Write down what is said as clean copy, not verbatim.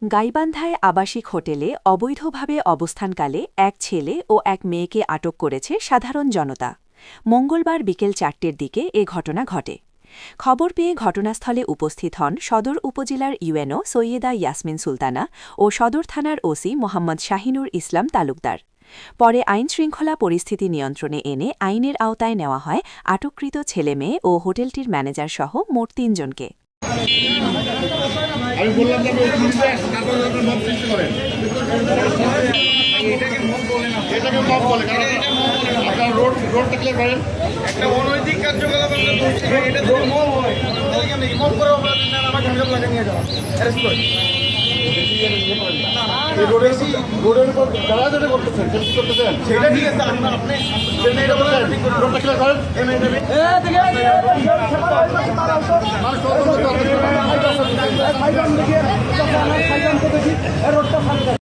গাইবান্ধায় আবাসিক হোটেলে অবৈধভাবে অবস্থানকালে এক ছেলে ও এক মেয়েকে আটক করেছে সাধারণ জনতা। মঙ্গলবার বিকেল ৪টের দিকে এ ঘটনা ঘটে। খবর পেয়ে ঘটনাস্থলে উপস্থিত হন সদর উপজেলার ইউএনও সৈয়দা ইয়াসমিন সুলতানা ও সদর থানার ওসি মোহাম্মদ শাহিনুর ইসলাম তালুকদার। পরে আইনশৃঙ্খলা পরিস্থিতি নিয়ন্ত্রণে এনে আইনের আওতায় নেওয়া হয় আটককৃত ছেলেমেয়ে ও হোটেলটির ম্যানেজারসহ মোট ৩ জনকে। আমি বললাম যে তারপরে মব সৃষ্টি করেন, এটাকে মব বলে, কারণ আপনারা রোডটা ক্লিয়ার করেন। একটা অনৈতিক কার্যকলাপ আমরা করছি, এটা যদি মব হয় তাহলে কি আমরা মব করে আমাকে হিসাব লাগে নিয়ে যাওয়া অ্যারেস্ট করে রোডের উপর যারা যেটা করতেছেন সেটা ঠিক আছে। আপনি রোডটা ক্লিয়ার করেন। রোডটা